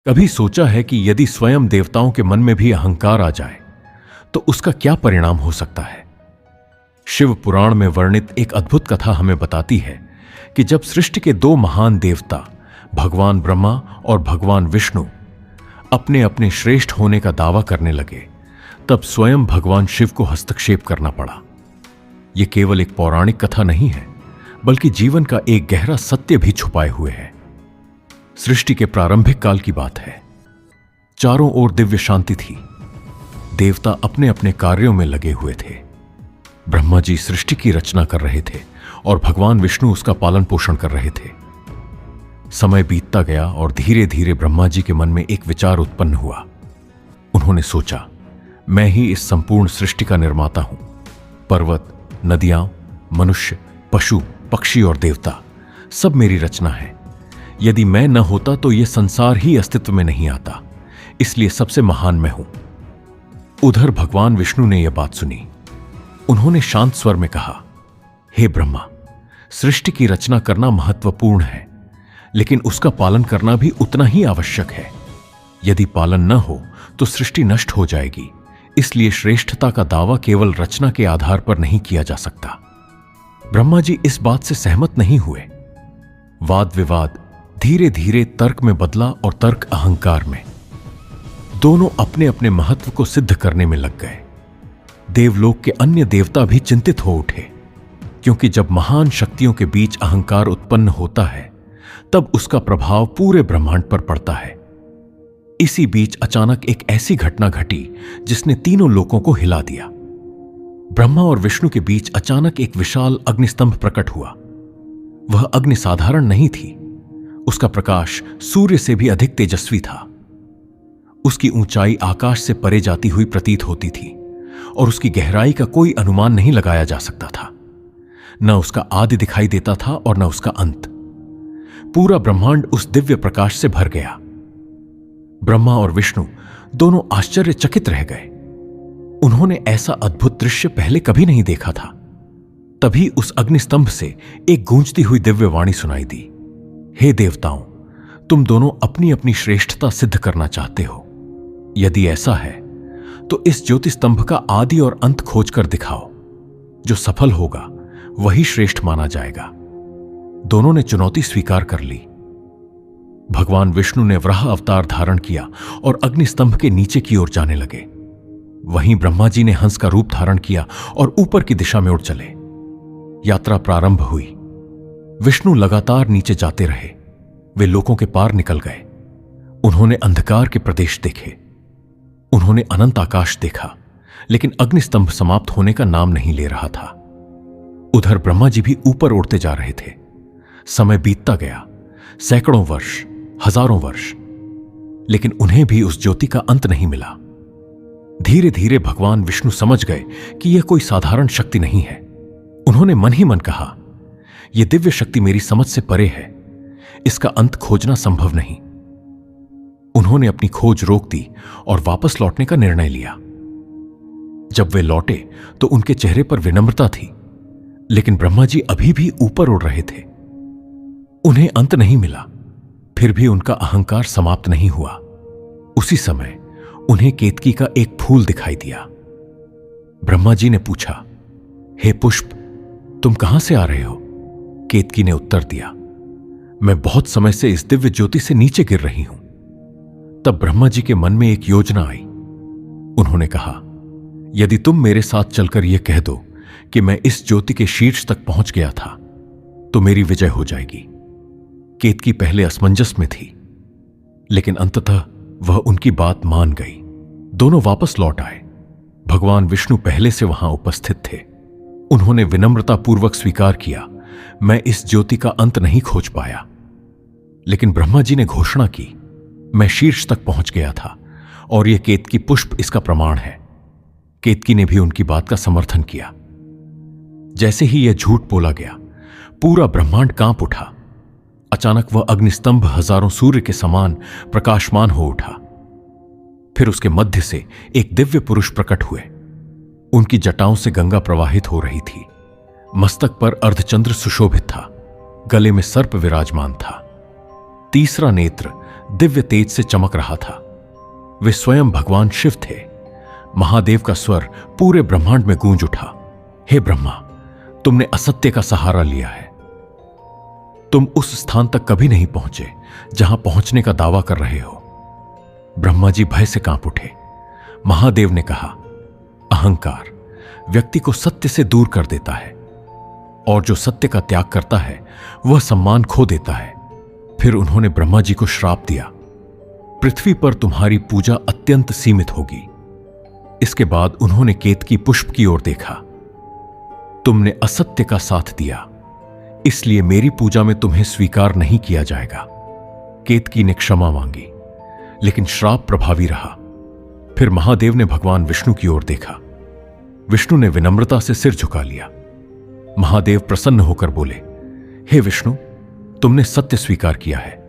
कभी सोचा है कि यदि स्वयं देवताओं के मन में भी अहंकार आ जाए तो उसका क्या परिणाम हो सकता है? शिव पुराण में वर्णित एक अद्भुत कथा हमें बताती है कि जब सृष्टि के दो महान देवता भगवान ब्रह्मा और भगवान विष्णु अपने अपने श्रेष्ठ होने का दावा करने लगे, तब स्वयं भगवान शिव को हस्तक्षेप करना पड़ा। यह केवल एक पौराणिक कथा नहीं है, बल्कि जीवन का एक गहरा सत्य भी छुपाए हुए है। सृष्टि के प्रारंभिक काल की बात है। चारों ओर दिव्य शांति थी। देवता अपने अपने कार्यों में लगे हुए थे। ब्रह्मा जी सृष्टि की रचना कर रहे थे और भगवान विष्णु उसका पालन पोषण कर रहे थे। समय बीतता गया और धीरे धीरे ब्रह्मा जी के मन में एक विचार उत्पन्न हुआ। उन्होंने सोचा, मैं ही इस संपूर्ण सृष्टि का निर्माता हूं। पर्वत, नदियां, मनुष्य, पशु, पक्षी और देवता सब मेरी रचना है। यदि मैं न होता तो यह संसार ही अस्तित्व में नहीं आता, इसलिए सबसे महान मैं हूं। उधर भगवान विष्णु ने यह बात सुनी। उन्होंने शांत स्वर में कहा, हे ब्रह्मा, सृष्टि की रचना करना महत्वपूर्ण है, लेकिन उसका पालन करना भी उतना ही आवश्यक है। यदि पालन न हो तो सृष्टि नष्ट हो जाएगी, इसलिए श्रेष्ठता का दावा केवल रचना के आधार पर नहीं किया जा सकता। ब्रह्मा जी इस बात से सहमत नहीं हुए। वाद विवाद धीरे धीरे तर्क में बदला और तर्क अहंकार में। दोनों अपने अपने महत्व को सिद्ध करने में लग गए। देवलोक के अन्य देवता भी चिंतित हो उठे, क्योंकि जब महान शक्तियों के बीच अहंकार उत्पन्न होता है तब उसका प्रभाव पूरे ब्रह्मांड पर पड़ता है। इसी बीच अचानक एक ऐसी घटना घटी जिसने तीनों लोकों को हिला दिया। ब्रह्मा और विष्णु के बीच अचानक एक विशाल अग्निस्तंभ प्रकट हुआ। वह अग्नि साधारण नहीं थी। उसका प्रकाश सूर्य से भी अधिक तेजस्वी था। उसकी ऊंचाई आकाश से परे जाती हुई प्रतीत होती थी और उसकी गहराई का कोई अनुमान नहीं लगाया जा सकता था। न उसका आदि दिखाई देता था और न उसका अंत। पूरा ब्रह्मांड उस दिव्य प्रकाश से भर गया। ब्रह्मा और विष्णु दोनों आश्चर्यचकित रह गए। उन्होंने ऐसा अद्भुत दृश्य पहले कभी नहीं देखा था। तभी उस अग्निस्तंभ से एक गूंजती हुई दिव्य वाणी सुनाई दी, हे देवताओं, तुम दोनों अपनी अपनी श्रेष्ठता सिद्ध करना चाहते हो। यदि ऐसा है तो इस ज्योति स्तंभ का आदि और अंत खोजकर दिखाओ। जो सफल होगा वही श्रेष्ठ माना जाएगा। दोनों ने चुनौती स्वीकार कर ली। भगवान विष्णु ने वराह अवतार धारण किया और अग्निस्तंभ के नीचे की ओर जाने लगे। वहीं ब्रह्मा जी ने हंस का रूप धारण किया और ऊपर की दिशा में उड़ चले। यात्रा प्रारंभ हुई। विष्णु लगातार नीचे जाते रहे। वे लोकों के पार निकल गए। उन्होंने अंधकार के प्रदेश देखे। उन्होंने अनंत आकाश देखा, लेकिन अग्निस्तंभ समाप्त होने का नाम नहीं ले रहा था। उधर ब्रह्मा जी भी ऊपर उड़ते जा रहे थे। समय बीतता गया, सैकड़ों वर्ष, हजारों वर्ष, लेकिन उन्हें भी उस ज्योति का अंत नहीं मिला। धीरे धीरे भगवान विष्णु समझ गए कि यह कोई साधारण शक्ति नहीं है। उन्होंने मन ही मन कहा, यह दिव्य शक्ति मेरी समझ से परे है। इसका अंत खोजना संभव नहीं। उन्होंने अपनी खोज रोक दी और वापस लौटने का निर्णय लिया। जब वे लौटे तो उनके चेहरे पर विनम्रता थी, लेकिन ब्रह्मा जी अभी भी ऊपर उड़ रहे थे। उन्हें अंत नहीं मिला, फिर भी उनका अहंकार समाप्त नहीं हुआ। उसी समय उन्हें केतकी का एक फूल दिखाई दिया। ब्रह्मा जी ने पूछा, हे पुष्प, तुम कहां से आ रहे हो? केतकी ने उत्तर दिया, मैं बहुत समय से इस दिव्य ज्योति से नीचे गिर रही हूं। तब ब्रह्मा जी के मन में एक योजना आई। उन्होंने कहा, यदि तुम मेरे साथ चलकर यह कह दो कि मैं इस ज्योति के शीर्ष तक पहुंच गया था तो मेरी विजय हो जाएगी। केतकी पहले असमंजस में थी, लेकिन अंततः वह उनकी बात मान गई। दोनों वापस लौट आए। भगवान विष्णु पहले से वहां उपस्थित थे। उन्होंने विनम्रतापूर्वक स्वीकार किया, मैं इस ज्योति का अंत नहीं खोज पाया। लेकिन ब्रह्मा जी ने घोषणा की, मैं शीर्ष तक पहुंच गया था और यह केतकी पुष्प इसका प्रमाण है। केतकी ने भी उनकी बात का समर्थन किया। जैसे ही यह झूठ बोला गया, पूरा ब्रह्मांड कांप उठा। अचानक वह अग्निस्तंभ हजारों सूर्य के समान प्रकाशमान हो उठा। फिर उसके मध्य से एक दिव्य पुरुष प्रकट हुए। उनकी जटाओं से गंगा प्रवाहित हो रही थी। मस्तक पर अर्धचंद्र सुशोभित था। गले में सर्प विराजमान था। तीसरा नेत्र दिव्य तेज से चमक रहा था। वे स्वयं भगवान शिव थे। महादेव का स्वर पूरे ब्रह्मांड में गूंज उठा। हे ब्रह्मा, तुमने असत्य का सहारा लिया है। तुम उस स्थान तक कभी नहीं पहुंचे जहां पहुंचने का दावा कर रहे हो। ब्रह्मा जी भय से कांप उठे। महादेव ने कहा, अहंकार व्यक्ति को सत्य से दूर कर देता है, और जो सत्य का त्याग करता है वह सम्मान खो देता है। फिर उन्होंने ब्रह्मा जी को श्राप दिया, पृथ्वी पर तुम्हारी पूजा अत्यंत सीमित होगी। इसके बाद उन्होंने केतकी पुष्प की ओर देखा। तुमने असत्य का साथ दिया, इसलिए मेरी पूजा में तुम्हें स्वीकार नहीं किया जाएगा। केतकी ने क्षमा मांगी, लेकिन श्राप प्रभावी रहा। फिर महादेव ने भगवान विष्णु की ओर देखा। विष्णु ने विनम्रता से सिर झुका लिया। महादेव प्रसन्न होकर बोले, हे विष्णु, तुमने सत्य स्वीकार किया है।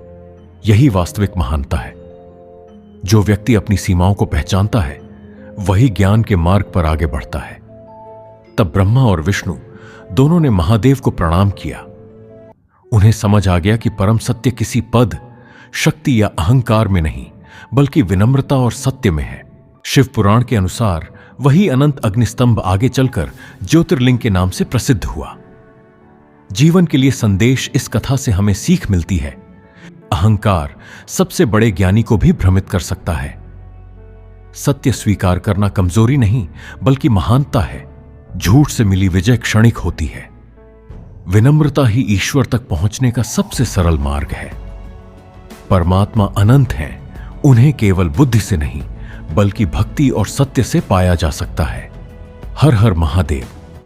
यही वास्तविक महानता है। जो व्यक्ति अपनी सीमाओं को पहचानता है वही ज्ञान के मार्ग पर आगे बढ़ता है। तब ब्रह्मा और विष्णु दोनों ने महादेव को प्रणाम किया। उन्हें समझ आ गया कि परम सत्य किसी पद, शक्ति या अहंकार में नहीं, बल्कि विनम्रता और सत्य में है। शिव पुराण के अनुसार वही अनंत अग्निस्तंभ आगे चलकर ज्योतिर्लिंग के नाम से प्रसिद्ध हुआ। जीवन के लिए संदेश इस कथा से हमें सीख मिलती है। अहंकार सबसे बड़े ज्ञानी को भी भ्रमित कर सकता है। सत्य स्वीकार करना कमजोरी नहीं, बल्कि महानता है। झूठ से मिली विजय क्षणिक होती है। विनम्रता ही ईश्वर तक पहुंचने का सबसे सरल मार्ग है। परमात्मा अनंत हैं, उन्हें केवल बुद्धि से नहीं, बल्कि भक्ति और सत्य से पाया जा सकता है। हर हर महादेव।